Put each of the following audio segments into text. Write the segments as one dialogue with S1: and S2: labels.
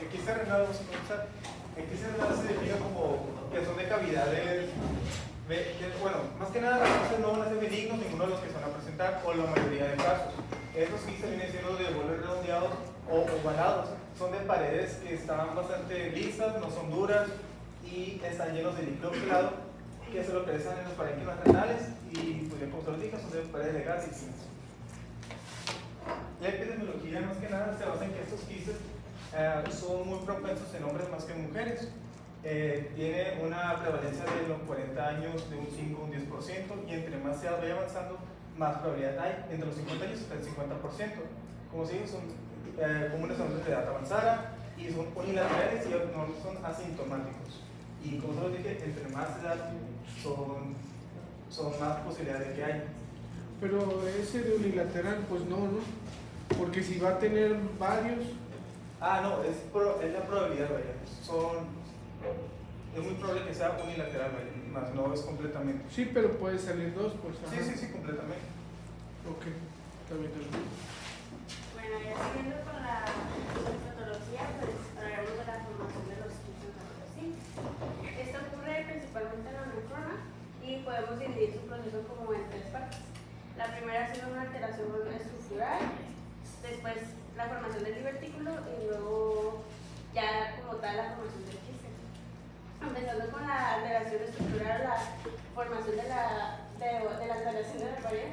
S1: El quiste renal, vamos a comenzar. El quiste renal se define como que son de cavidades, bueno, más que nada los quistes no van a ser benignos, ninguno de los que se van a presentar, o la mayoría de casos. Estos quistes vienen siendo de bordes redondeados o ovalados, son de paredes que están bastante lisas, no son duras y están llenos de líquido oxidado que se localizan en los parénquimas renales y, pues, ya como se lo dije, son de paredes de gas y quistes. La epidemiología más que nada se basa en que estos quistes son muy propensos en hombres más que en mujeres. Tiene una prevalencia de los 40 años de un 5 o un 10%, y entre más se vaya avanzando, más probabilidad hay. Entre los 50 años hasta el 50%. Como se dice, son comunes en hombres de edad avanzada y son unilaterales y no son asintomáticos. Y como se lo dije, entre más edad son más posibilidades de que hay.
S2: Pero ese de unilateral, pues no, ¿no? Porque si va a tener varios.
S1: No, es la probabilidad, vaya. Es muy probable que sea unilateral, vaya, más no es completamente.
S2: Sí, pero puede salir dos, pues.
S1: Sí, completamente.
S2: Ok, también.
S3: Bueno, ya siguiendo con la patología, pues hablaremos de la formación de los quistes ¿sí? Esto ocurre principalmente en la nefrona y podemos dividir su proceso como en tres partes. La primera es una alteración estructural, después la formación del divertículo y luego ya como tal la formación del quiste. Empezando con la alteración estructural, la formación de la alteración de la pared.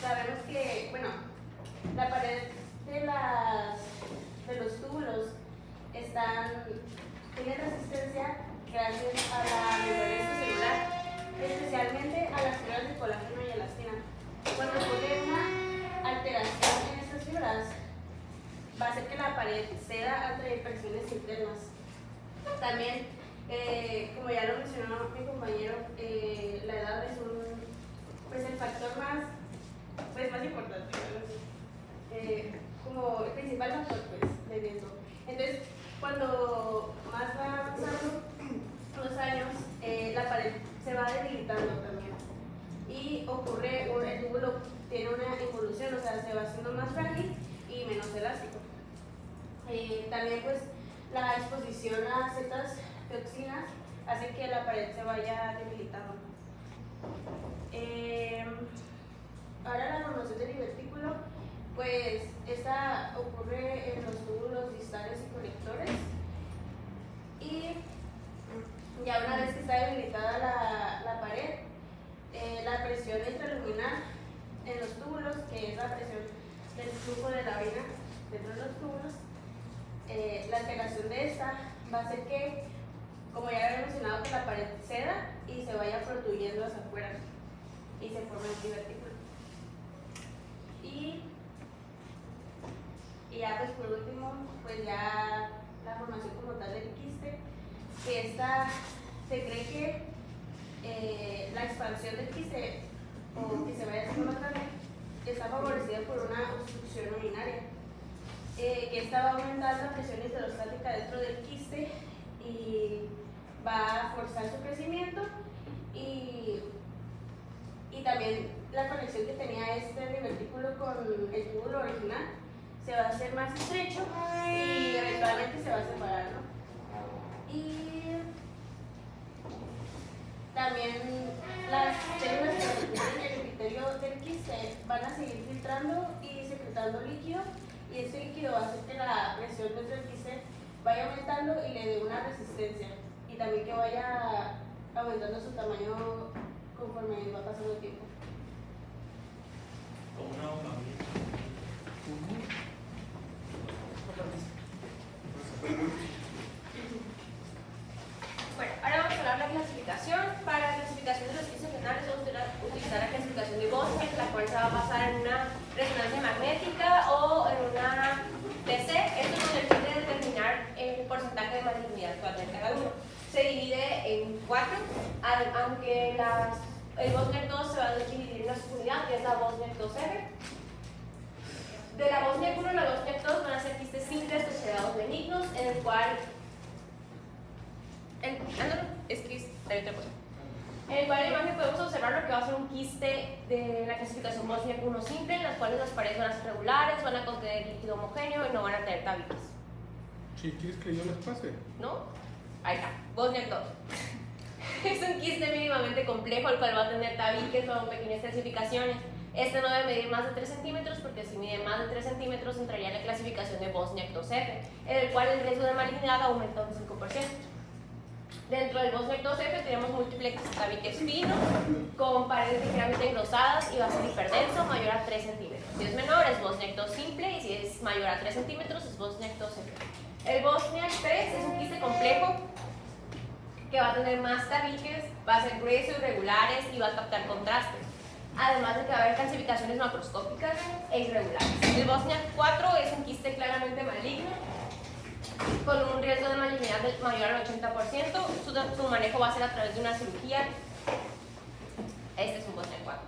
S3: Sabemos que, bueno, la pared de los túbulos tiene resistencia gracias a la membrana celular, especialmente a las fibras de colágeno y elastina. Cuando ocurre una alteración en estas fibras, va a hacer que la pared ceda ante presiones internas. También, como ya lo mencionó mi compañero, la edad es el factor más importante, como el principal factor de riesgo. Entonces, cuando más va avanzando los años, la pared se va debilitando también. Y el túbulo tiene una evolución, o sea, se va haciendo más frágil y menos elástico. También, pues, la exposición a ciertas toxinas hace que la pared se vaya debilitando. Ahora la formación del divertículo, pues esta ocurre en los túbulos distales y colectores, y ya una vez que está debilitada la pared, la presión intraluminal en los túbulos, que es la presión del flujo de la orina dentro de los túbulos, la alteración de esta va a hacer que, como ya había mencionado, que la pared ceda y se vaya protuyendo hacia afuera y se forme el divertículo. Y ya, pues por último, pues ya la formación como tal del quiste, que esta se cree que la expansión del quiste, o que se vaya haciendo más grande, está favorecida por una obstrucción urinaria, que esta va a aumentar la presión hidrostática dentro del quiste y va a forzar su crecimiento, y también la conexión que tenía este divertículo con el túbulo original se va a hacer más estrecho y eventualmente se va a separar, ¿no? Y también las células que representan el epitelio del quiste van a seguir filtrando y secretando líquido, y este líquido va a hacer que la presión dentro del quiste vaya aumentando y le dé una resistencia, y también que vaya aumentando su tamaño conforme va pasando el tiempo.
S4: Como una bomba.
S5: Bueno, ahora vamos a hablar de la clasificación. Para la clasificación de los quistes renales vamos a utilizar la clasificación de Bosniak, la cual se va a basar en una resonancia magnética o en una TC. Esto con el fin de determinar el porcentaje de malignidad actual de cada uno. Se divide en 4, aunque el Bosniak 2 se va a dividir en una subunidad, que es la Bosniak 2R. De la Bosniak 1 a la Bosniak 2 van a ser quistes simples considerados benignos, en el cual en el cual en la imagen podemos observar lo que va a ser un quiste de la clasificación Bosniak 1 simple, en las cuales las paredes van a ser regulares, van a contener líquido homogéneo y no van a tener tabiques.
S2: Si quieres que yo les pase.
S5: ¿No? Ahí está, Bosniak 2. Es un quiste mínimamente complejo, el cual va a tener tabiques o pequeñas calcificaciones. Este no debe medir más de 3 centímetros, porque si mide más de 3 centímetros entraría en la clasificación de Bosniak 2F, en el cual el riesgo de malignidad aumenta un 5%. Dentro del Bosniak 2F tenemos múltiples tabiques finos, con paredes ligeramente engrosadas y base hiperdenso mayor a 3 centímetros. Si es menor es Bosniak 2 simple y si es mayor a 3 centímetros es Bosniak 2F. El Bosniak 3 es un quiste complejo que va a tener más tabiques, va a ser grueso, irregulares y va a captar contraste. Además de que va a haber calcificaciones macroscópicas e irregulares. El Bosniak 4 es un quiste claramente maligno, con un riesgo de malignidad mayor al 80%. Su manejo va a ser a través de una cirugía. Este es un Bosniak 4.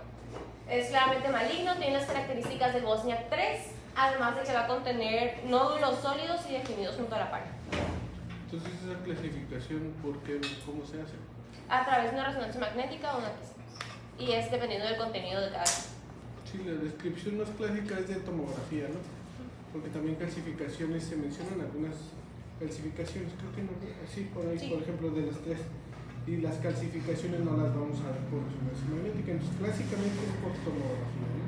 S5: Es claramente maligno, tiene las características del Bosniak 3, además de que va a contener nódulos sólidos y definidos junto a la pared.
S2: Entonces, esa clasificación, ¿cómo se hace?
S5: A través de una resonancia magnética o una TIC. Y es dependiendo del contenido de cada quiste.
S2: Sí, la descripción más clásica es de tomografía, ¿no? Porque también calcificaciones, se mencionan algunas calcificaciones, creo que no, sí, por ahí,
S5: Sí.
S2: por ejemplo, de las 3. Y las calcificaciones no las vamos a ver por resonancia magnética, entonces clásicamente es por tomografía, ¿no?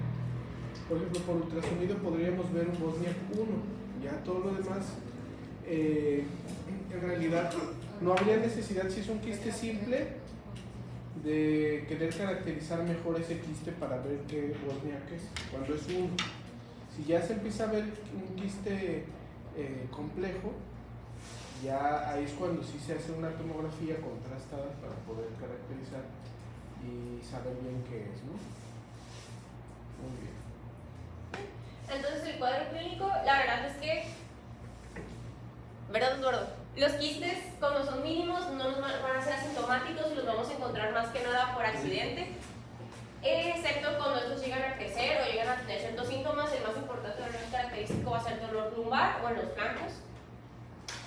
S2: Por ejemplo, por ultrasonido podríamos ver un Bosniak 1, ya todo lo demás, en realidad no habría necesidad, si es un quiste simple, de querer caracterizar mejor ese quiste para ver qué Bosniak es, cuando es uno. Si ya se empieza a ver un quiste complejo, ya ahí es cuando sí se hace una tomografía contrastada para poder caracterizar y saber bien qué es, ¿no? Muy bien.
S5: Entonces el cuadro clínico, la verdad es que, ¿verdad, Eduardo? Los quistes, cuando son mínimos, no nos van a ser asintomáticos y los vamos a encontrar más que nada por accidente, excepto cuando estos llegan a crecer o llegan a tener ciertos síntomas. El más importante dolor característico va a ser dolor lumbar o en los flancos,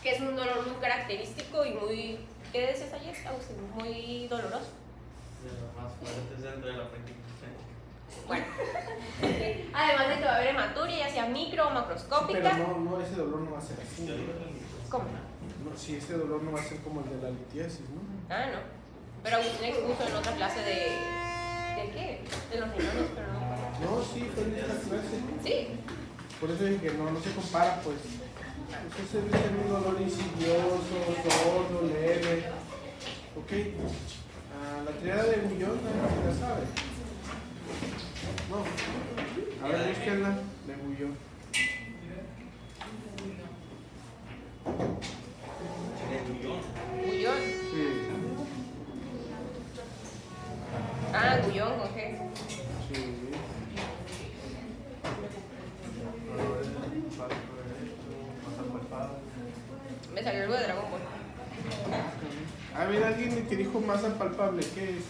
S5: que es un dolor muy característico y muy, ¿qué decías ayer, Agustín? Muy doloroso.
S4: De lo más fuerte dentro de la práctica.
S5: Bueno, además de que va a haber hematuria, ya sea micro o macroscópica.
S2: Pero no, ese dolor no va a ser así.
S5: ¿Cómo?
S2: No, sí, ese dolor no va a ser como el de la litiasis, ¿no?
S5: Ah, no. Pero Agustín expuso en otra clase de qué? De los riñones, pero no.
S2: No, sí, fue en esta clase.
S5: Sí.
S2: Por eso dije que no se compara, pues. Eso debe ser un dolor insidioso, sordo, leve. Ok. La triada de Gullón, nadie la sabe. No. A ver, búsquenla de Gullón.
S5: Gullón.
S2: Sí.
S5: Ah, Gullón con G.
S2: Sí.
S5: Me salió algo de Dragon Ball.
S2: A ver, alguien que dijo masa palpable, ¿qué es?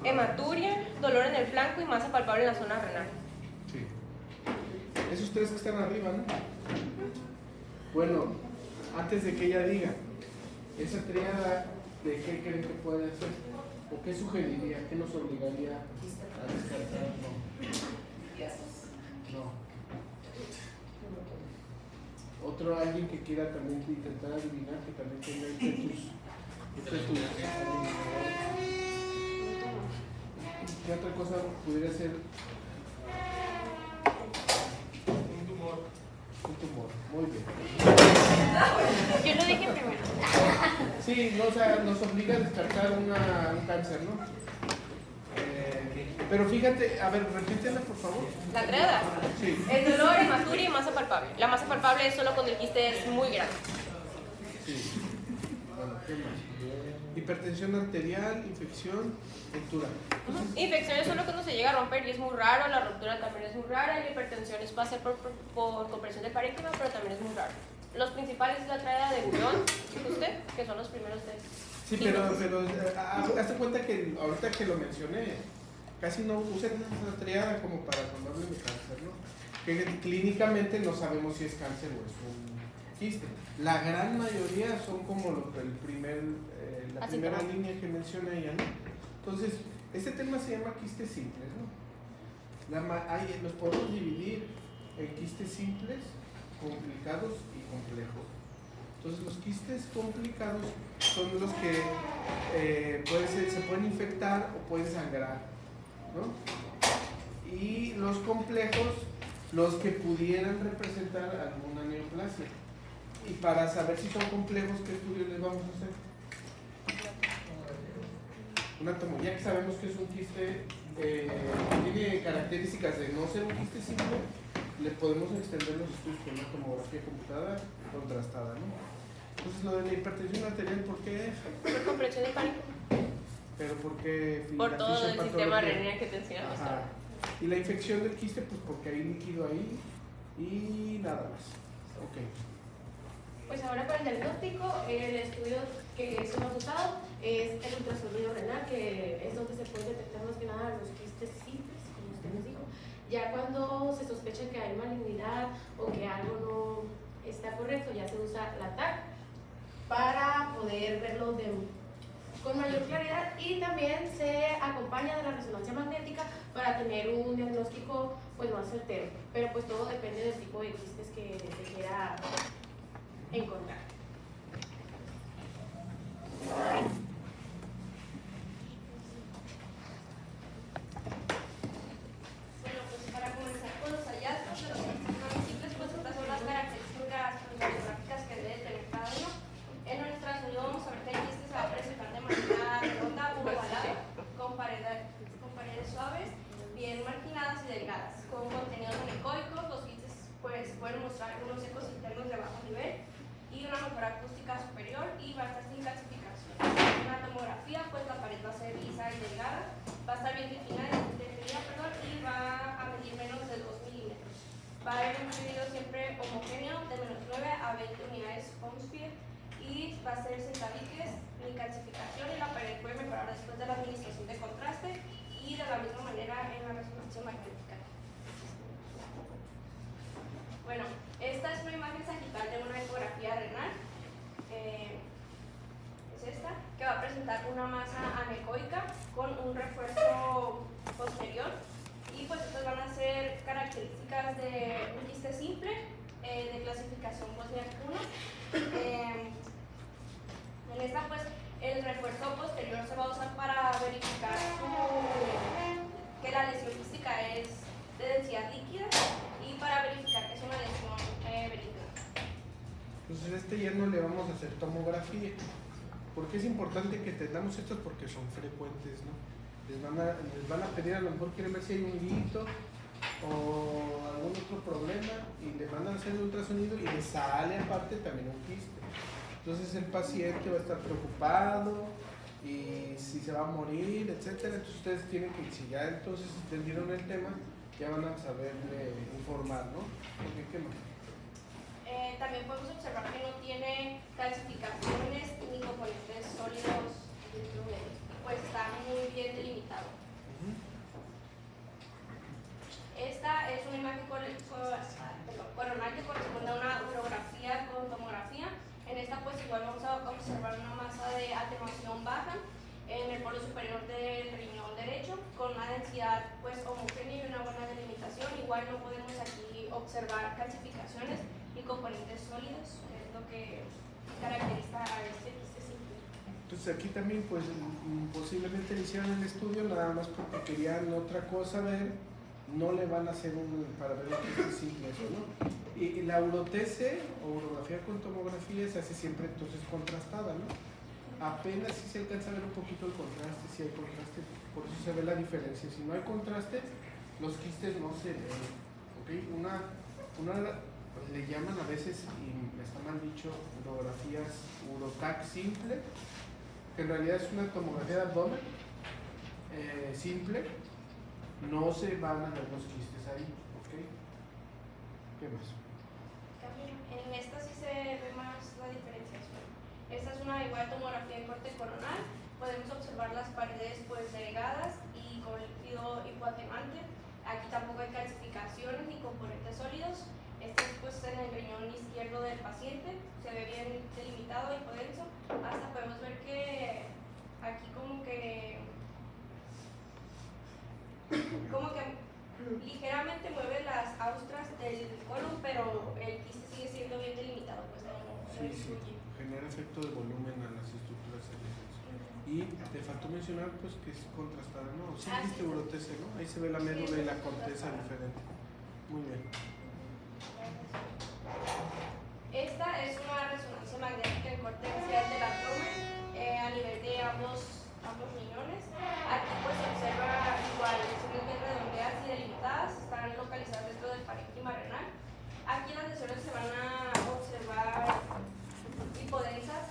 S5: Hematuria, dolor en el flanco y masa palpable en la zona renal.
S2: Sí. Esos tres que están arriba, ¿no? Bueno, antes de que ella diga, esa triada, ¿de qué creen que puede hacer? ¿O qué sugeriría? ¿Qué nos obligaría a descartar? No. Otro, alguien que quiera también intentar adivinar, que también tenga ictus. ¿Qué otra cosa pudiera ser?
S1: Un tumor.
S2: Un tumor, muy bien.
S5: Yo lo dije primero.
S2: Sí, no, o sea, nos obliga a descartar un cáncer, ¿no? Pero fíjate, a ver, repítela por favor.
S5: La triada.
S2: Sí.
S5: El dolor, hematuria y masa palpable. La masa palpable es solo cuando el quiste es muy grande.
S2: Sí. Bueno, ¿qué más? Hipertensión arterial, infección, ruptura.
S5: Infección es solo cuando se llega a romper y es muy raro. La ruptura también es muy rara. Y la hipertensión va a ser por compresión de parénquima, pero también es muy raro. Los principales es la triada de Gullón, usted, que son los primeros tres.
S2: Sí, pero hazte cuenta que ahorita que lo mencioné, casi no usan esa triada como para cuando hablen de cáncer, ¿no? Que clínicamente no sabemos si es cáncer o es un quiste. La gran mayoría son como la primera línea que menciona ella, ¿no? Entonces, este tema se llama quistes simples, ¿no? Los podemos dividir en quistes simples complicados y complejos. Entonces los quistes complicados son los que se pueden infectar o pueden sangrar, ¿no? Y los complejos, los que pudieran representar alguna neoplasia. Y para saber si son complejos, ¿qué estudios les vamos a hacer? Una tomografía, ya que sabemos que es un quiste, tiene características de no ser un quiste simple, le podemos extender los estudios con una tomografía computada contrastada, ¿no? Entonces lo de la hipertensión arterial, ¿por qué?
S5: Por comprensión de pánico.
S2: Pero porque
S5: Por todo el sistema renal que te enseñamos.
S2: Ajá. Y la infección del quiste, pues porque hay líquido ahí y nada más. Ok.
S5: Pues ahora para el diagnóstico, el estudio que es más usado es el ultrasonido renal, que es donde se puede detectar más que nada los quistes simples, como usted nos dijo. Ya cuando se sospecha que hay malignidad o que algo no está correcto, ya se usa la TAC para poder verlo con mayor claridad, y también se acompaña de la resonancia magnética para tener un diagnóstico pues más certero, pero pues todo depende del tipo de quistes que se quiera encontrar. Bueno, pues para comenzar con los hallazgos de los quistes simples, pues estas son las características radiográficas que debe tener cada uno. En nuestro estudio vamos a ver que el quiste se va a presentar de manera redonda o ovalada, con paredes suaves, bien marginadas y delgadas, con contenidos anecoicos. Los quistes pues pueden mostrar unos ecos internos de bajo nivel y una mejora acústica superior, y va a estar sin calcificación. En la tomografía, pues la pared va a ser lisa y delgada, va a estar bien definida, y va a medir menos de 2 milímetros. Va a haber un fluido siempre homogéneo de menos 9 a 20 unidades Ohmsfield, y va a ser sin tabiques ni calcificación, y la pared puede mejorar después de la administración de contraste y de la misma manera en la resonancia magnética. Bueno, esta es una imagen sagital de una ecografía renal. Es esta, que va a presentar una masa anecoica con un refuerzo posterior, y pues estas van a ser características de un quiste simple de clasificación Wozniak 1. En esta pues el refuerzo posterior se va a usar para verificar que la lesión quística es de densidad líquida, y para verificar que es una lesión benigna.
S2: Entonces ya no le vamos a hacer tomografía. ¿Por qué es importante que tengamos estos? Porque son frecuentes, ¿no? Les van a pedir, a lo mejor quieren ver si hay un hilito o algún otro problema, y le mandan a hacer el ultrasonido y le sale aparte también un quiste. Entonces el paciente va a estar preocupado y si se va a morir, etcétera. Entonces ustedes tienen que, si ya entonces entendieron el tema, ya van a saberle informar, ¿no? Porque, ¿qué más?
S5: También podemos observar que no tiene calcificaciones ni componentes sólidos dentro de él, pues está muy bien delimitado. Esta es una imagen coronal que corresponde a una urografía con tomografía. En esta pues igual vamos a observar una masa de atenuación baja en el polo superior del riñón derecho, con una densidad pues homogénea y una buena delimitación. Igual no podemos aquí observar calcificaciones y componentes sólidos, que es lo que caracteriza a este quiste simple.
S2: Entonces aquí también pues posiblemente le hicieron el estudio nada más porque querían otra cosa ver, no le van a hacer para ver el quiste simple, eso, ¿no? Y la urotese o urografía con tomografía se hace siempre entonces contrastada, ¿no? Apenas si se alcanza a ver un poquito el contraste, si hay contraste, por eso se ve la diferencia. Si no hay contraste, los quistes no se ven, ¿ok? Una le llaman a veces, y está mal dicho, urografías urotac simple, que en realidad es una tomografía de abdomen simple, no se van a ver los quistes ahí, ¿ok? ¿Qué más?
S5: En esta sí se ve más la diferenciación. Esta es una igual tomografía de corte coronal. Podemos observar las paredes pues delgadas y con líquido hipoatenuante. Aquí tampoco hay calcificaciones ni componentes sólidos. Este es pues en el riñón izquierdo del paciente, se ve bien delimitado, hipodenso. Hasta podemos ver que aquí como que ligeramente mueve las austras del colon, pero el quiste
S2: Sí, sí, genera efecto de volumen a las estructuras celulares. Y te faltó mencionar pues que es contrastada, ¿no? Sí, viste urotese, ¿no? Ahí se ve la médula y la corteza diferente. Muy bien.
S5: Esta es una resonancia magnética en corte axial del abdomen a nivel de ambos riñones. Aquí pues se observa igual lesiones bien redondeadas y delimitadas, están localizadas dentro del parénquima renal. Aquí en las lesiones se van a observar hipointensas,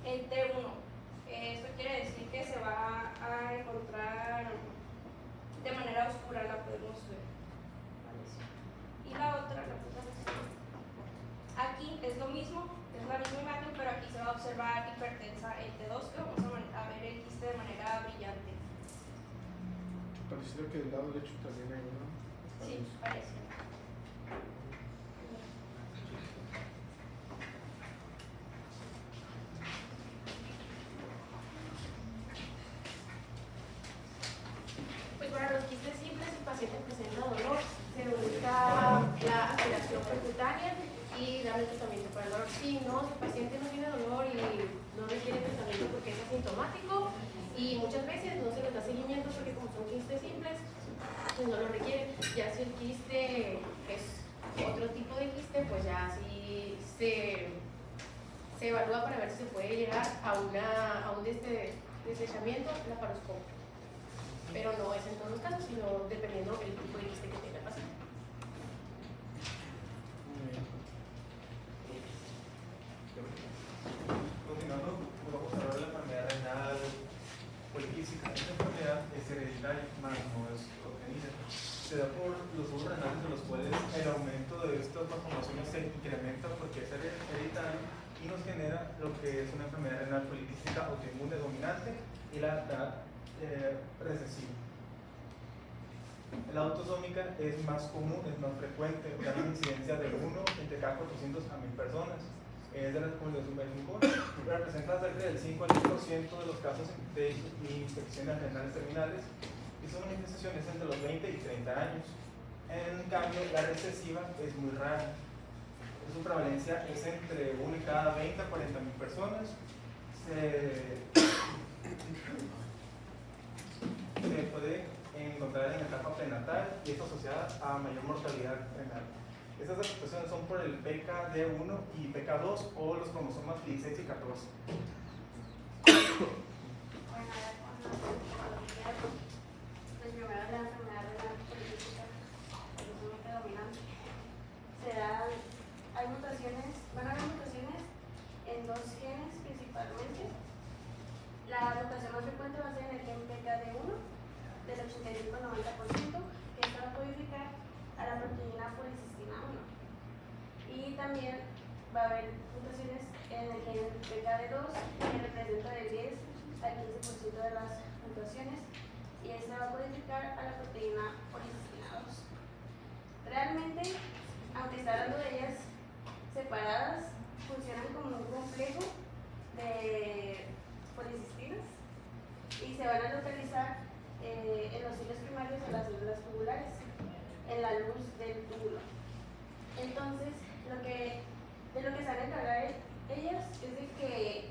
S5: en T1. Esto quiere decir que se va a encontrar de manera oscura, la podemos ver. Y la otra, aquí es lo mismo, es la misma imagen, pero aquí se va a observar hipertensa en T2, que vamos a ver el quiste de manera brillante.
S2: Pareciera que del lado derecho también hay uno.
S5: Sí, parece. Pues para los quistes simples, el paciente presenta dolor, se busca la aspiración percutánea y darle tratamiento para el dolor. Si no, si el paciente no tiene dolor y no requiere tratamiento porque es asintomático y muchas veces no se les da seguimiento porque como son quistes simples, pues no lo requieren. Ya si el quiste es otro tipo de quiste, pues ya sí se evalúa para ver si se puede llegar a un deslizamiento laparoscópico. Pero no es en todos los casos, sino dependiendo del tipo de quiste que tenga el paciente.
S1: Continuando, vamos a hablar de la enfermedad renal poliquística. Esta enfermedad es hereditaria, más no es congénita. Se da por los grupos renales de los cuales el aumento de estas malformaciones se incrementa porque es hereditario y nos genera lo que es una enfermedad renal poliquística autoinmune dominante y la edad recesiva. La autosómica es más común, es más frecuente, da una incidencia de 1 entre cada 400 a 1000 personas. Es de la población representa cerca del 5 al 10% de los casos de infecciones renales terminales y son manifestaciones entre los 20 y 30 años. En cambio, la recesiva es muy rara. Su prevalencia es entre 1 en cada 20 a 40 mil personas. Se puede encontrar en la etapa prenatal y está asociada a mayor mortalidad renal. Estas afectaciones son por el PKD1 y PK2 o los cromosomas 16 y 14.
S3: Bueno, ahora con la patología, pues primero la enfermedad renal poliquística, autosómica dominante. Hay mutaciones, van a haber mutaciones en 2 genes principalmente. La mutación más frecuente va a ser en el gen PKD1 del 85-90%, que esto va a codificar a la proteína policistina 1. Y también va a haber mutaciones en el gen PKD2, que representa del 10 al 15% de las mutaciones, y esta va a codificar a la proteína policistina 2. Realmente, aunque está hablando de ellas separadas, funcionan como un complejo de policistinas y se van a localizar en los ciclos primarios de las células tubulares, en la luz del túbulo. Entonces, de lo que se van a encargar ellas es de que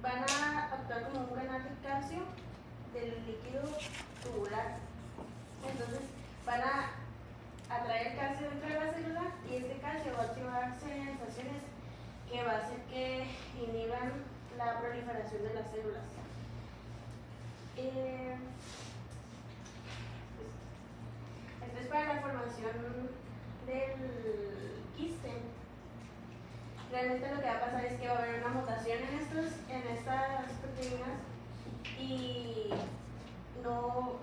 S3: van a actuar como un canal de calcio del líquido tubular. Entonces, van a atraer el calcio dentro de la célula y este calcio va a activar señalizaciones que va a hacer que inhiban la proliferación de las células. Esto es para la formación del quiste. Realmente lo que va a pasar es que va a haber una mutación en estas proteínas y no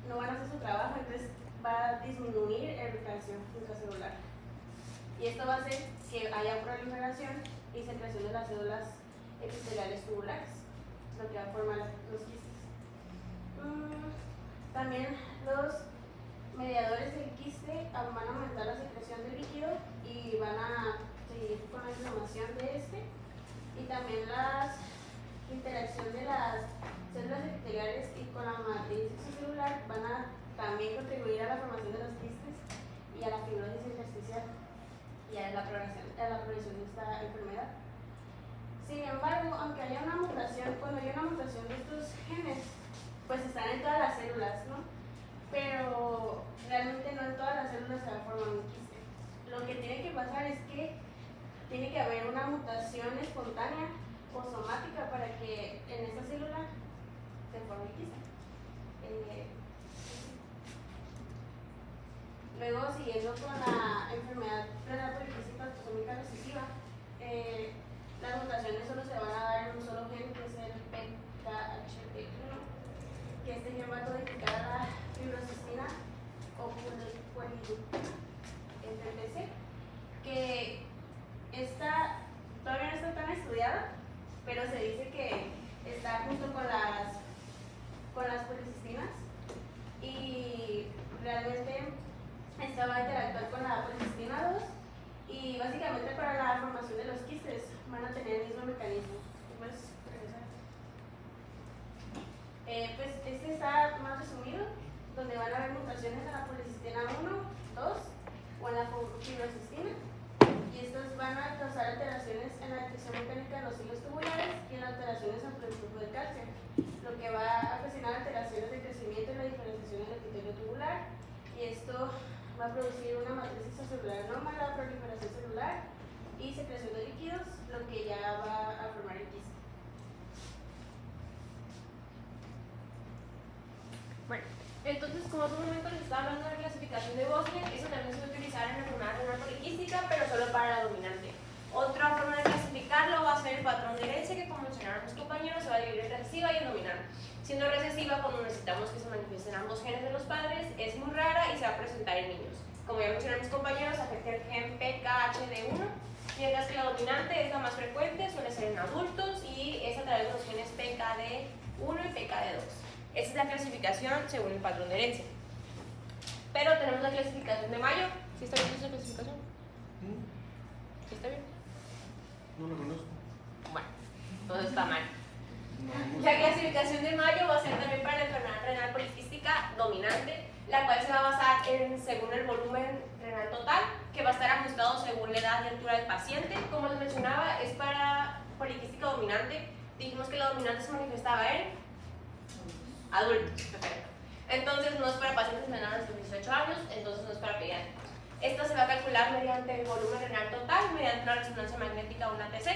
S3: van a hacer su trabajo, entonces va a disminuir el calcio intracelular. Y esto va a hacer que haya proliferación y secreción de las células epiteliales tubulares, lo que va a formar los quistes. También los mediadores del quiste van a aumentar la secreción de líquido y van a seguir con la inflamación de este, y también la interacción de las células epiteliales y con la matriz extracelular van a también contribuir a la formación de los quistes y a la fibrosis intersticial y a la progresión de esta enfermedad. Sin embargo, aunque haya una mutación, cuando hay una mutación de estos genes, pues están en todas las células, ¿no? Pero realmente no en todas las células se va a formar un quiste. Lo que tiene que pasar es que tiene que haber una mutación espontánea o somática para que en esta célula se forme el quiste. Luego, siguiendo con la enfermedad renal poliquística autosómica recesiva, las mutaciones solo se van a dar en un solo gen, que es el PKHD1, que este gen va a codificar a la fibrocistina o poliductase, que esta todavía no está tan estudiada, pero se dice que está junto con las policistinas y realmente esta va a interactuar con la policistina 2 y básicamente para la formación de los quistes van a tener el mismo mecanismo. ¿Puedes regresar? Pues este está más resumido, donde van a haber mutaciones en la policistina 1, 2 o en la fibrocistina, y estos van a causar alteraciones en la detección mecánica de los hilos tubulares y en alteraciones en el flujo de calcio, lo que va a ocasionar alteraciones de crecimiento y la diferenciación del epitelio tubular, y esto va a producir una matriz extracelular anómala, proliferación celular y secreción de líquidos, lo que ya va a formar el quiste.
S5: Bueno, entonces, como hace un momento les estaba hablando de la clasificación de Bosnia, eso también se va a utilizar en la enfermedad renal poliquística, pero solo para la dominante. Otra forma de clasificarlo va a ser el patrón de herencia, que como mencionaron mis compañeros, se va a dividir en recesiva y en dominante. Siendo recesiva, cuando necesitamos que se manifiesten ambos genes de los padres, es muy rara y se va a presentar en niños. Como ya mencionaron mis compañeros, afecta el gen PKHD1, mientras que la dominante es la más frecuente, suele ser en adultos y es a través de los genes PKD1 y PKD2. Esta es la clasificación según el patrón de herencia. Pero tenemos la clasificación de Mayo. ¿Sí está bien esa clasificación? ¿Sí está bien?
S2: No lo conozco.
S5: Bueno, todo está mal.
S2: No,
S5: La clasificación de Mayo va a ser también para la enfermedad renal poliquística dominante, la cual se va a basar según el volumen renal total, que va a estar ajustado según la edad y altura del paciente. Como les mencionaba, es para poliquística dominante. Dijimos que la dominante se manifestaba en adultos, perfecto. Entonces no es para pacientes menores de 18 años, entonces no es para pediátricos. Esta se va a calcular mediante el volumen renal total, mediante una resonancia magnética o una TC.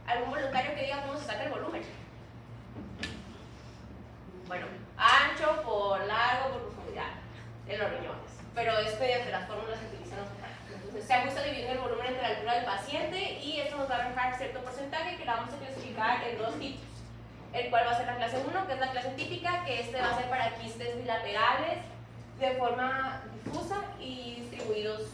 S5: ¿Algún voluntario que diga cómo se saca el volumen? Bueno, ancho por largo por profundidad de los riñones, pero es mediante las fórmulas que utilizan los genetas. Entonces se ajusta dividiendo el volumen entre la altura del paciente y esto nos va a arrojar cierto porcentaje que la vamos a clasificar en dos tipos, el cual va a ser la clase 1, que es la clase típica, que este va a ser para quistes bilaterales de forma difusa y distribuidos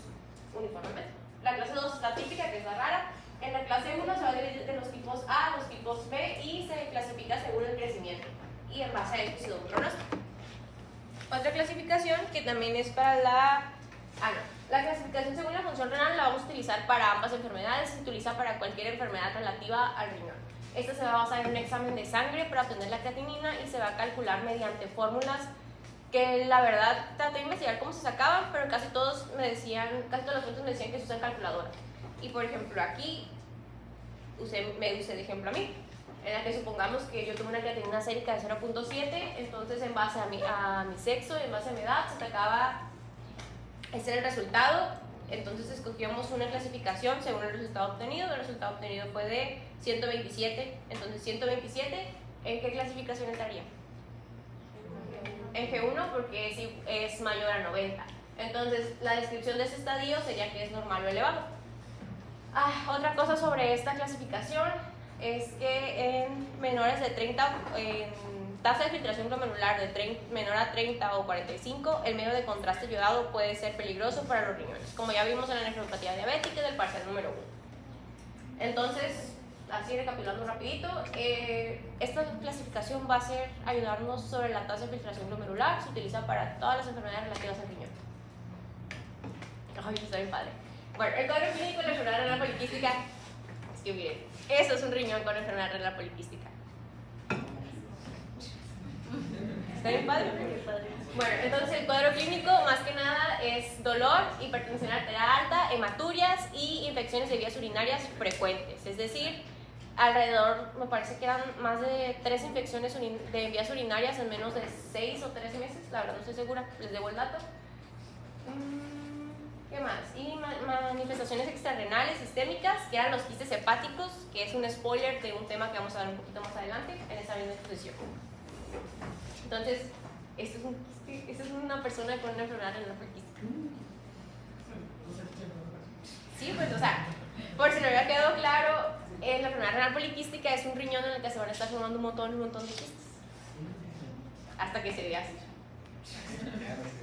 S5: uniformemente. La clase 2 es la típica, que es la rara. En la clase 1 se va a dividir de los tipos A a los tipos B y se clasifica según el crecimiento y en base a esto se da un pronóstico. Otra clasificación que también es para la clasificación según la función renal la vamos a utilizar para ambas enfermedades, se utiliza para cualquier enfermedad relativa al riñón. Esta se va a basar en un examen de sangre para obtener la creatinina y se va a calcular mediante fórmulas que la verdad traté de investigar cómo se sacaban, pero casi todos los fuentes me decían que se usan calculadora. Y por ejemplo aquí me usé de ejemplo a mí, en la que supongamos que yo tuve una creatinina sérica de 0.7, entonces en base a mi sexo, en base a mi edad, se sacaba, ese era el resultado. Entonces escogíamos una clasificación según el resultado obtenido. El resultado obtenido fue de 127. Entonces 127, ¿en qué clasificación entraría? En G1 porque es mayor a 90. Entonces la descripción de ese estadio sería que es normal o elevado. Otra cosa sobre esta clasificación es que en menores de 30, en tasa de filtración glomerular menor a 30 o 45, el medio de contraste iodado puede ser peligroso para los riñones, como ya vimos en la nefropatía diabética del parcial número 1. Entonces, así recapitulando rapidito, esta clasificación va a ayudarnos sobre la tasa de filtración glomerular, se utiliza para todas las enfermedades relativas al riñón. Ay, está bien padre. Bueno, el cuadro clínico de la enfermedad renal poliquística, es que miren, eso es un riñón con enfermedad renal poliquística. ¿Está bien padre? Bueno, entonces el cuadro clínico más que nada es dolor, hipertensión arterial alta, hematurias y infecciones de vías urinarias frecuentes. Es decir, alrededor, me parece que eran más de 3 infecciones de vías urinarias en menos de 6 o 3 meses, la verdad no estoy segura, les debo el dato. ¿Qué más? Y manifestaciones extrarrenales sistémicas, que eran los quistes hepáticos, que es un spoiler de un tema que vamos a ver un poquito más adelante en esa misma exposición. Entonces, esto es una persona con una enfermedad renal poliquística. Sí, pues, o sea, por si no había quedado claro, la enfermedad renal poliquística es un riñón en el que se van a estar formando un montón de quistes. Hasta que se vea así.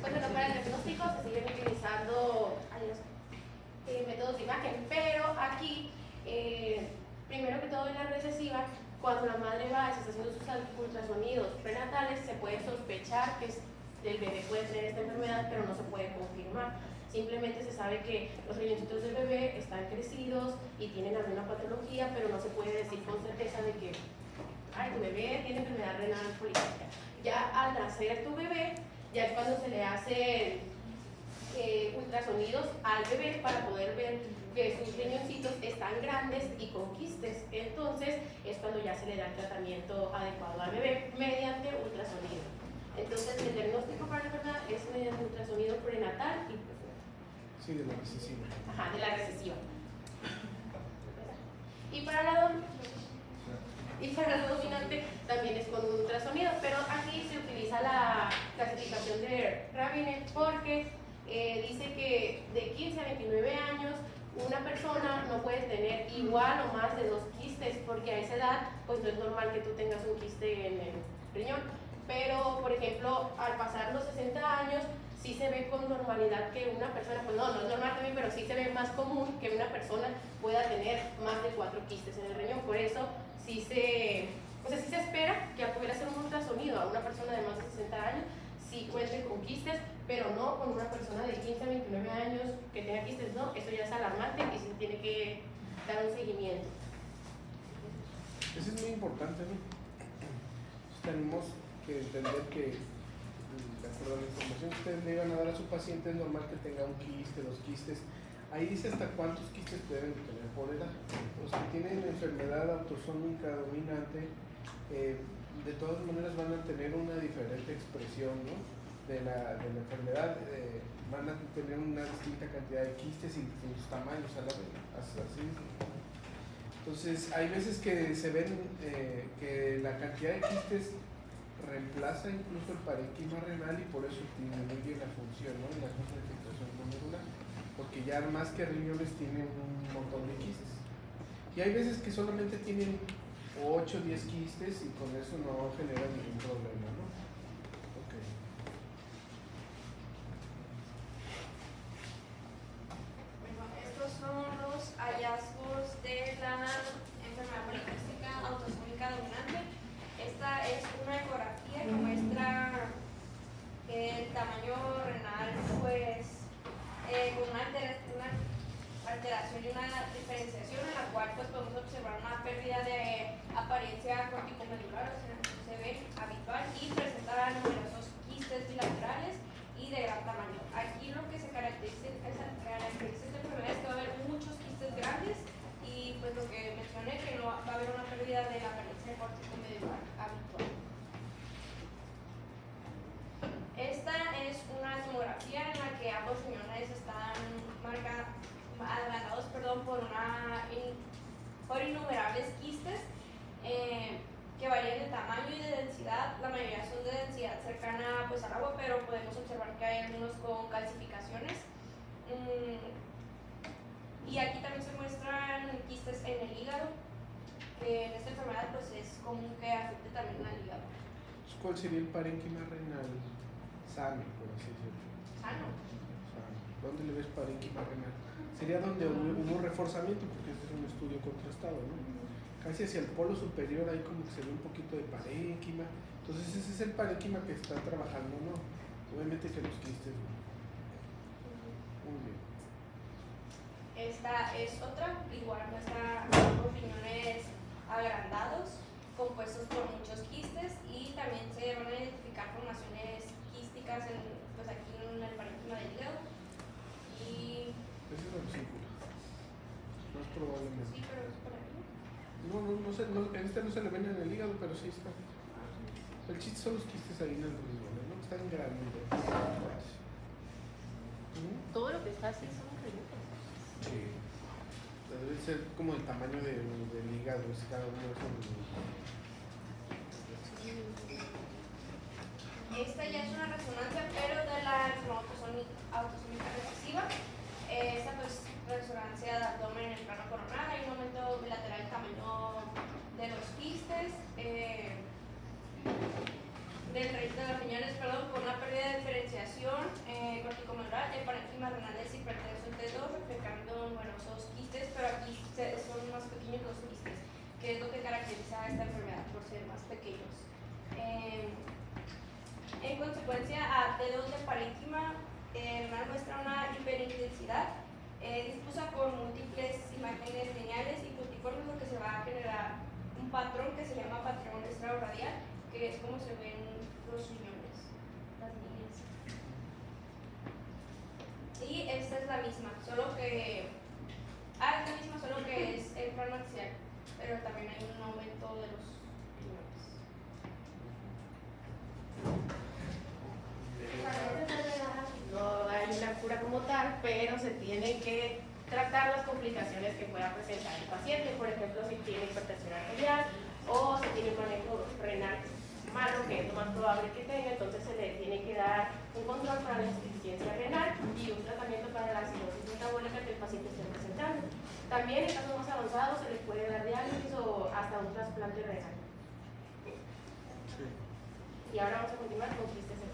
S6: Bueno, para el diagnóstico se siguen utilizando métodos de imagen, pero aquí, primero que todo en la recesiva, cuando la madre va y se está haciendo sus ultrasonidos prenatales, se puede sospechar que el bebé puede tener esta enfermedad, pero no se puede confirmar. Simplemente se sabe que los riñoncitos del bebé están crecidos y tienen alguna patología, pero no se puede decir con certeza de que tu bebé tiene enfermedad renal poliquística. Ya al nacer tu bebé, ya es cuando se le hacen ultrasonidos al bebé para poder ver que sus riñoncitos están grandes y con quistes. Entonces es cuando ya se le da el tratamiento adecuado al bebé mediante ultrasonido. Entonces el diagnóstico para la enfermedad es mediante ultrasonido prenatal y postnatal.
S2: Sí, de la recesiva.
S6: Ajá, de la recesiva. Y para la dominante también es con un ultrasonido, pero aquí se utiliza la clasificación de Rabiner porque dice que de 15 a 29 años una persona no puede tener igual o más de 2 quistes, porque a esa edad pues no es normal que tú tengas un quiste en el riñón, pero por ejemplo al pasar los 60 años sí se ve con normalidad que una persona, pues no es normal también, pero sí se ve más común que una persona pueda tener más de 4 quistes en el riñón. Por eso sí se espera que al poder hacer un ultrasonido a una persona de más de 60 años sí cuente con quistes, pero no con una persona de 15 a 29 años que tenga quistes, no, eso ya es alarmante y sí tiene que dar un seguimiento.
S2: Eso es muy importante, ¿no? Tenemos que entender que, de acuerdo a la información que ustedes le iban a dar a su paciente, es normal que tenga un quiste, 2 quistes. Ahí dice hasta cuántos quistes deben tener por edad. Los que tienen enfermedad autosómica dominante, de todas maneras van a tener una diferente expresión, ¿no? de la enfermedad, van a tener una distinta cantidad de quistes y distintos tamaños a la vez. Así. Entonces, hay veces que se ven que la cantidad de quistes reemplaza incluso el parénquima renal y por eso disminuye la función, ¿no? Y la filtración glomerular, porque ya más que riñones tienen un montón de quistes. Y hay veces que solamente tienen 8 o 10 quistes y con eso no genera ningún problema, ¿no? Okay.
S3: Bueno, estos son los hallazgos de la enfermedad poliquística autosómica dominante. Esta es una ecografía que muestra el tamaño renal, pues, con una alteración y una diferenciación en la cual pues podemos observar una pérdida de apariencia corticomedular, o sea, se ve habitual y presenta numerosos quistes bilaterales y de gran tamaño. Aquí lo que se caracteriza esta enfermedad es que va a haber muchos quistes grandes y pues lo que mencioné, que no va a haber una pérdida de la apariencia corticomedular habitual. Esta es una tomografía en la que ambos riñones están agrandados por innumerables quistes que varían de tamaño y de densidad. La mayoría son de densidad cercana pues, al agua, pero podemos observar que hay algunos con calcificaciones. Y aquí también se muestran quistes en el hígado, que en esta enfermedad pues, es común que afecte también al hígado.
S2: ¿Cuál sería el parénquima renal sano, por así decirlo?
S3: Sano.
S2: ¿Dónde le ves parénquima renal? Sería donde hubo reforzamiento, porque este es un estudio contrastado, ¿no? Casi hacia el polo superior ahí como que se ve un poquito de parénquima. Entonces ese es el parénquima que está trabajando, ¿no? Obviamente que los quistes, ¿no? Muy bien.
S3: Esta es otra, igual muestra los riñones agrandados, compuestos por muchos quistes, y también se van a identificar formaciones quísticas pues aquí en el parénquima del hígado.
S2: En este no se le ven en el hígado, pero sí está. El chiste son los quistes ahí en el riñón, ¿no? Están grandes.
S6: Todo lo que está así son relitos.
S2: Sí. Debe ser como el tamaño del hígado, es cada uno de esos.
S5: Esta ya es una resonancia, pero de la autosómica recesiva. Esta pues resonancia de abdomen en el plano coronal, hay un aumento bilateral del tamaño de los quistes, de los riñones, perdón, con una pérdida de diferenciación corticomedular, el parénquima renal del hipertenso en T2, reflejando numerosos quistes, pero aquí son más pequeños los quistes, que es lo que caracteriza a esta enfermedad por ser más pequeños. En consecuencia, a T2 del parénquima renal muestra una hiperintensidad difusa por múltiples imágenes lineales y puntiformes, lo que se va a generar un patrón que se llama patrón estrado-radial, que es como se ven los riñones, las líneas. Y esta es la misma, solo que es el plano axial, pero también hay un aumento de los riñones.
S6: No hay una cura como tal, pero se tienen que tratar las complicaciones que pueda presentar el paciente. Por ejemplo, si tiene hipertensión arterial o si tiene un manejo renal malo, que es lo más probable que tenga, entonces se le tiene que dar un control para la insuficiencia renal y un tratamiento para la cirrosis metabólica que el paciente esté presentando. También en casos más avanzados se le puede dar diálisis o hasta un trasplante renal.
S2: Sí.
S6: Y ahora vamos a continuar con quistes en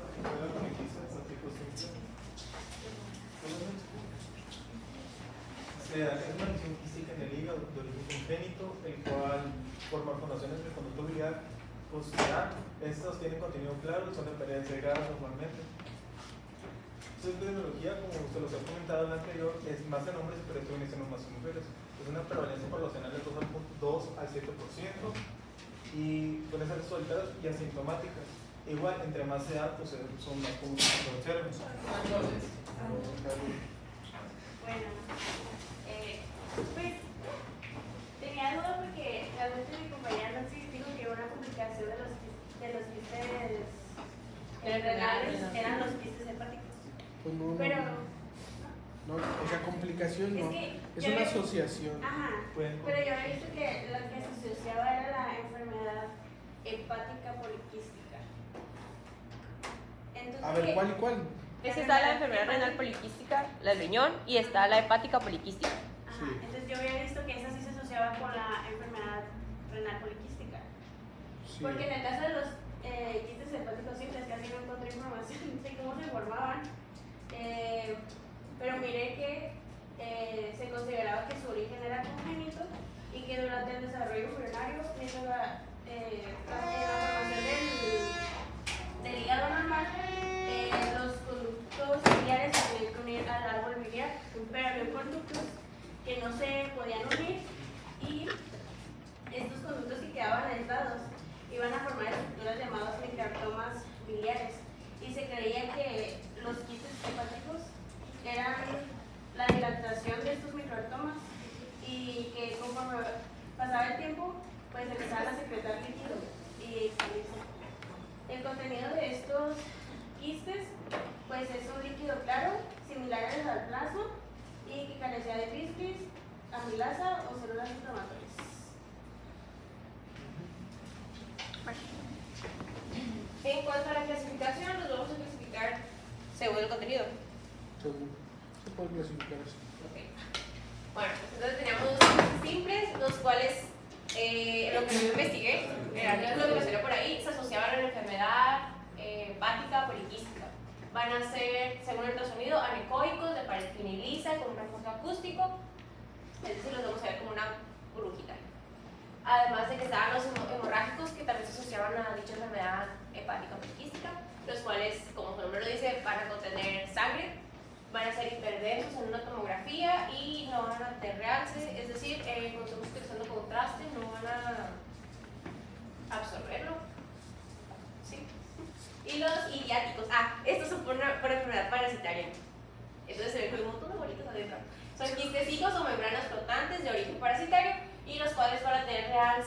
S1: Se da una lesión quística en el hígado de origen congénito, el cual por malformaciones del conducto biliar posterior, estos tienen contenido claro y son de pérdida segregada normalmente. Su epidemiología, como se los he comentado en el anterior, es más en hombres, pero esto viene siendo más en mujeres. Es una prevalencia poblacional de 2 al 7% y con esas solteras y asintomáticas. Igual, entre más edad, pues son más comunes que se observen.
S3: Bueno, pues tenía duda porque realmente mi compañera Nancy dijo que una complicación de los quistes renales eran los quistes hepáticos.
S2: Pues no,
S3: Pero,
S2: no, o sea, complicación no,
S3: que
S2: es
S3: yo
S2: una
S3: había-
S2: asociación.
S3: Ajá,
S1: Pueden-
S3: pero yo había visto que la que se asociaba era la enfermedad hepática poliquística. Entonces,
S2: A ver, ¿cuál y cuál?
S5: Es que está la enfermedad renal poliquística, la del riñón, y está la hepática poliquística.
S3: Ajá,
S2: Sí.
S3: entonces yo había visto que esa sí se asociaba con la enfermedad renal poliquística.
S2: Sí.
S3: Porque en el caso de los quistes hepáticos simples casi no encontré información de cómo se formaban. Pero miré que se consideraba que su origen era congénito y que durante el desarrollo embrionario, mientras la formación del hígado normal, los conductos biliares se tenían que unir al árbol biliar, pero había conductos que no se podían unir y estos conductos que quedaban aislados iban a formar estructuras llamadas microartomas biliares y se creía que los quistes hepáticos eran la dilatación de estos microartomas y que conforme pasaba el tiempo pues empezaban a secretar líquido y expandirse. El contenido de estos quistes pues es un líquido claro, similar al plasma y que carecía de tristis, amilasa o células inflamatorias.
S5: En cuanto a la clasificación, los vamos a clasificar según el contenido.
S2: Según. Se puede clasificar así.
S5: Ok. Bueno, pues entonces teníamos los simples, los cuales lo que yo investigué, lo que mencioné por ahí, se asociaban a la enfermedad hepática poliquística. Van a ser, según el ultrasonido, anecoicos de pared fina y lisa, con un refuerzo acústico, es decir, los vamos a ver como una burbujita. Además de que estaban los hemorrágicos, que también se asociaban a dicha enfermedad hepática poliquística, los cuales, como su nombre lo dice, van a contener sangre, van a ser hiperdensos en una tomografía y no van a aterrearse, es decir, cuando estamos utilizando contraste no van a absorberlo. ¿Sí? Y los idiáticos, estos son por enfermedad parasitaria. Entonces se ven con un montón de bolitas adentro. Son quistecicos o membranas flotantes de origen parasitario y los cuales van a tener real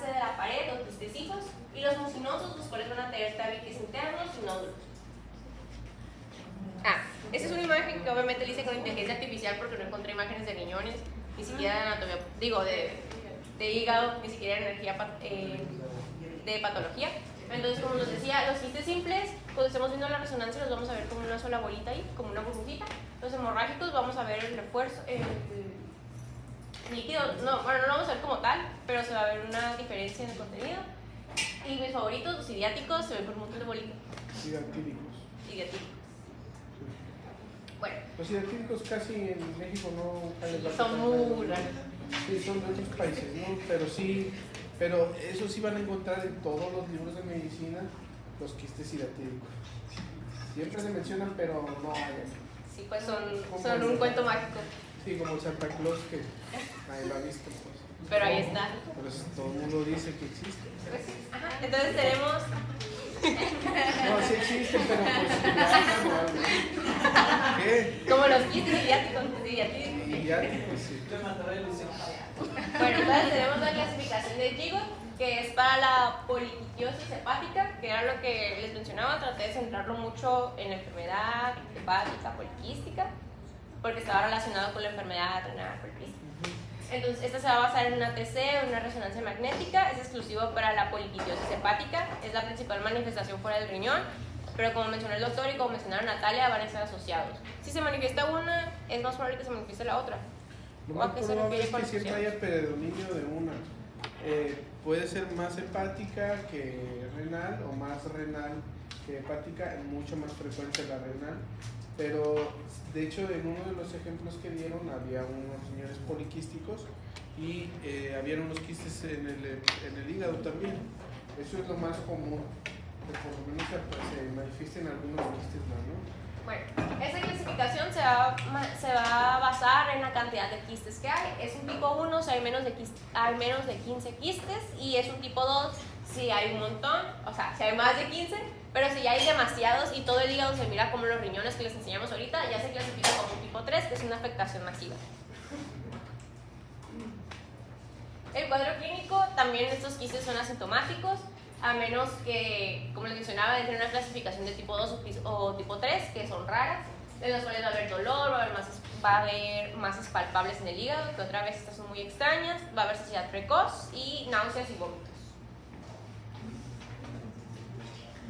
S5: obviamente lo hice con inteligencia artificial porque no encontré imágenes de riñones, ni siquiera de anatomía, digo, de hígado, ni siquiera de energía de patología. Entonces, como nos decía, los quistes simples, cuando estemos viendo la resonancia, los vamos a ver como una sola bolita ahí, como una burbujita. Los hemorrágicos, vamos a ver el refuerzo, el líquido, no, bueno, no lo vamos a ver como tal, pero se va a ver una diferencia en el contenido. Y mis favoritos, los idiáticos, se ven por un montón de bolitas.
S2: Idiáticos.
S5: Idiáticos. Bueno,
S2: Los idiáticos casi en México no
S5: son muy raros.
S2: Sí, son de otros países, ¿no? Pero sí, pero eso sí van a encontrar en todos los libros de medicina, los quistes idiáticos. Siempre se mencionan, pero no hay.
S5: Sí, pues son un cuento mágico.
S2: Sí, como el Santa Claus, que nadie lo ha visto, pues.
S5: Pero ahí está.
S2: Pero todo el mundo dice que existe.
S5: Pues, ajá. Entonces tenemos.
S2: No, sí existe, pero pues ya no hay. ¿Qué?
S5: Como los quistes idiáticos.
S2: Idiáticos, sí.
S5: Bueno, entonces tenemos la clasificación de Gigot, que es para la poliquitiosis hepática, que era lo que les mencionaba. Traté de centrarlo mucho en la enfermedad hepática poliquística, porque estaba relacionado con la enfermedad renal poliquística. Entonces, esta se va a basar en una TC, una resonancia magnética, es exclusivo para la poliquitiosis hepática, es la principal manifestación fuera del riñón, pero como mencionó el doctor y como mencionaron Natalia, van a estar asociados. Si se manifiesta una, es más probable que se manifieste la otra.
S2: Lo
S5: ¿O
S2: más
S5: a qué se
S2: probable
S5: refiere
S2: es
S5: con
S2: que siempre
S5: asociados?
S2: haya predominio de una. Puede ser más hepática que renal o más renal que hepática, mucho más frecuente la renal. Pero de hecho en uno de los ejemplos que dieron había unos riñones poliquísticos y había unos quistes en el hígado también. Eso es lo más común, que por lo menos se manifiesten algunos quistes más, ¿no?
S5: Bueno, esta clasificación se va a basar en la cantidad de quistes que hay. Es un tipo 1 si hay menos de 15 quistes, y es un tipo 2 si hay un montón, o sea, si hay más de 15, pero si ya hay demasiados y todo el hígado se mira como los riñones que les enseñamos ahorita, ya se clasifica como un tipo 3, que es una afectación masiva. El cuadro clínico, también estos quistes son asintomáticos, a menos que, como les mencionaba, entre una clasificación de tipo 2 o tipo 3, que son raras, en las cuales va a haber dolor, va a haber masas palpables en el hígado, que otra vez estas son muy extrañas, va a haber saciedad precoz y náuseas y vómitos.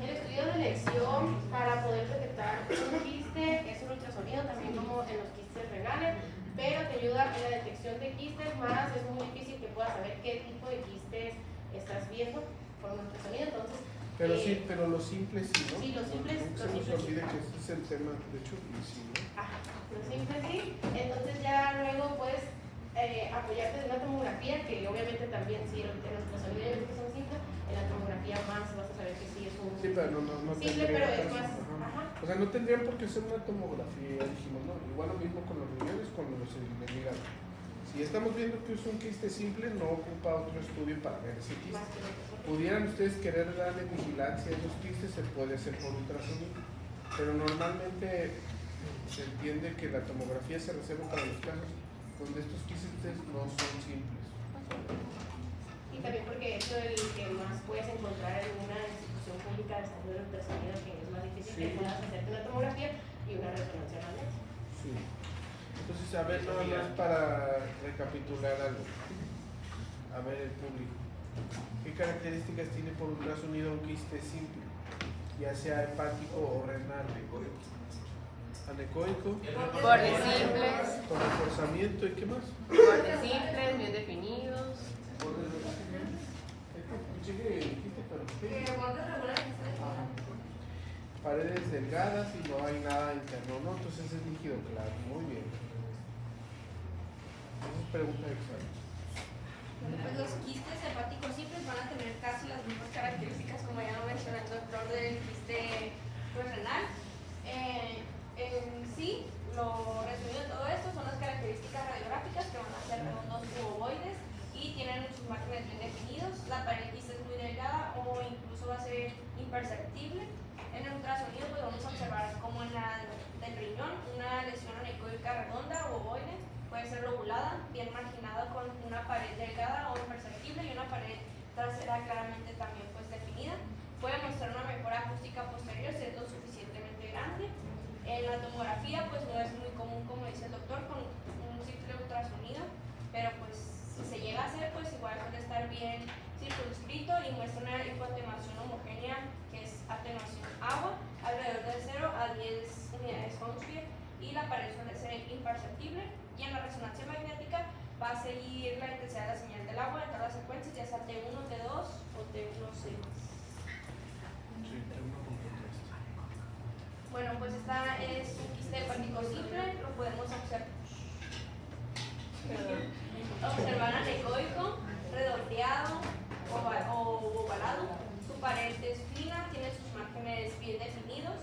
S6: El estudio de elección para poder detectar un quiste es un ultrasonido, también como en los quistes renales, pero te ayuda en la detección de quistes, más es muy difícil que puedas saber qué tipo de quistes estás viendo por un ultrasonido, entonces...
S2: Pero sí, pero los simples sí, ¿no?
S6: Sí, los simples,
S2: No se nos olvide que ese es el tema, de hecho, y sí, ¿no?
S6: Ajá, los simples sí, entonces ya luego puedes apoyarte de una tomografía, que obviamente también si en los ultrasonidos que son simples, en la tomografía más vas a saber que sí es un...
S2: Sí, pero no
S6: simple,
S2: tendría
S6: pero es
S2: caso,
S6: más...
S2: ajá.
S6: Ajá.
S2: O sea, no tendrían por qué ser una tomografía, dijimos, ¿no? Igual lo mismo con los riñones, con los del hígado. Si estamos viendo que es un quiste simple, no ocupa otro estudio para ver ese quiste.
S6: Más que lo que son.
S2: Pudieran ustedes querer darle vigilancia a esos quistes, se puede hacer por ultrasonido, pero normalmente se entiende que la tomografía se reserva para los casos donde estos quistes no son simples.
S6: Y también porque es el que más puedes encontrar en una institución pública de salud del ultrasonido, que es más difícil que puedas hacerte una tomografía y una resonancia magnética.
S2: Sí. Entonces, a ver, nada más para recapitular algo. A ver, el público. ¿Qué características tiene por ultrasonido un quiste simple? Ya sea hepático o renal. Anecoico,
S5: Bordes simples,
S2: con reforzamiento, ¿y qué más?
S5: bordes simples, bien definidos.
S2: Paredes delgadas y no hay nada interno, ¿no? Entonces es líquido claro. Muy bien. Esa es pregunta examen.
S7: Pues los quistes hepáticos simples van a tener casi las mismas características, como ya lo mencionó el doctor, del quiste renal. En sí, lo resumido de todo esto son las características radiográficas, que van a ser redondos u ovoides y tienen sus márgenes bien definidos. La pared quiste es muy delgada o incluso va a ser imperceptible. En el ultrasonido pues vamos a observar como en la del riñón una lesión anecoica redonda o ovoide, puede ser lobulada, bien marginada con una pared delgada o imperceptible y una pared trasera claramente también pues definida. Puede mostrar una mejora acústica posterior si es lo suficientemente grande. En la tomografía pues no es muy Bronskier y la pared suele ser imperceptible. Y en la resonancia magnética va a seguir la intensidad de la señal del agua en todas las secuencias, ya sea T1, T2 o T1C.
S2: Sí, tengo una contrapuesta.
S7: Bueno, pues esta es un quiste hepático simple, lo podemos observar anecoico, redondeado o ovalado. Su pared es fina, tiene sus márgenes bien definidos,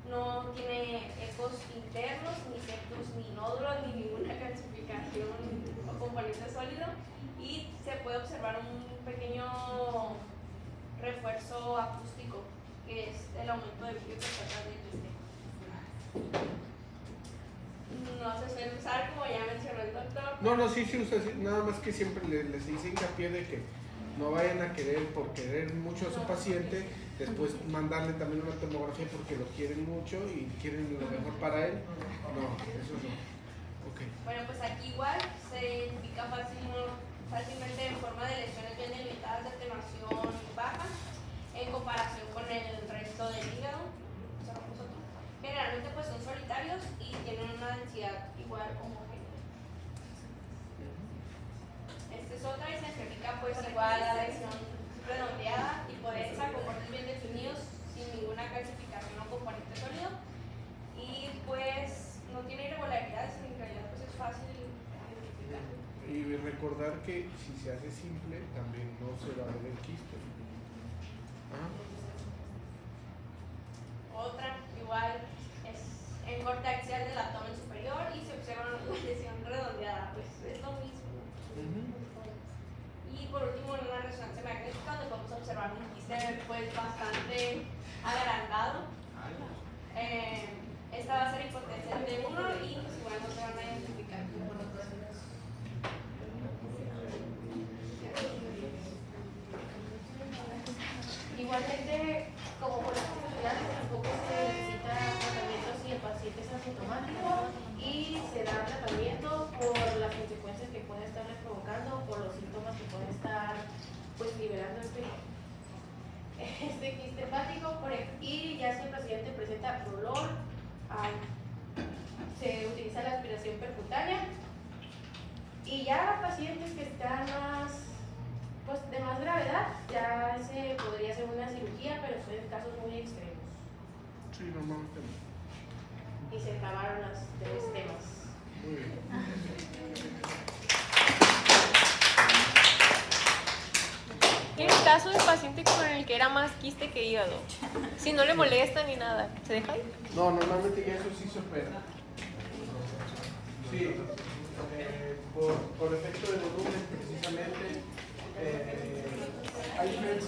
S7: no tiene ecos internos, ni septos, ni nódulos, ni ninguna calcificación o componente sólido, y se puede observar un pequeño refuerzo acústico, que es el aumento de brillo que está atrás del quiste. No se suele usar, como ya mencionó el doctor.
S2: No, sí se usa, nada más que siempre les hice hincapié de que no vayan a querer por querer mucho a su paciente, después mandarle también una tomografía porque lo quieren mucho y quieren lo mejor para él. No, eso no. Okay.
S7: Bueno, pues aquí igual se identifica fácilmente en forma de lesiones bien delimitadas de atenuación baja en comparación con el resto del hígado. Generalmente pues son solitarios y tienen una densidad igual homogénea. Esta es otra y se identifica pues igual a la lesión redondeada, tipo densa, con bordes bien definidos, sin ninguna calcificación o componente sólido, y pues no tiene irregularidades, en realidad pues es fácil identificar.
S2: Y recordar que si se hace simple también no se va a ver el quiste.
S7: Otra igual es en corte axial del abdomen superior y se observa una lesión redondeada, pues es lo mismo. Y por último, en una resonancia magnética donde podemos observar un quiste pues bastante agrandado. Esta va a ser hipotencia de 1 y pues igual no se van a identificar con otros.
S6: Igualmente, como por las especialidades, tampoco se necesita tratamiento si el paciente es asintomático y se da tratamiento por las consecuencias que puede estarle provocando, por los síntomas que puede estar pues liberando este quiste hepático, y ya si el paciente presenta dolor, se utiliza la aspiración percutánea, y ya pacientes que están de más gravedad, ya se podría hacer una cirugía, pero son en casos muy extremos.
S2: Sí, normalmente no.
S6: Y se acabaron los 3 temas.
S2: Muy bien.
S5: En el caso del paciente con el que era más quiste que hígado, si no le molesta ni nada, ¿se deja ir?
S2: No, normalmente ya eso sí se opera. Sí, por efecto de volumen precisamente. Hay diferentes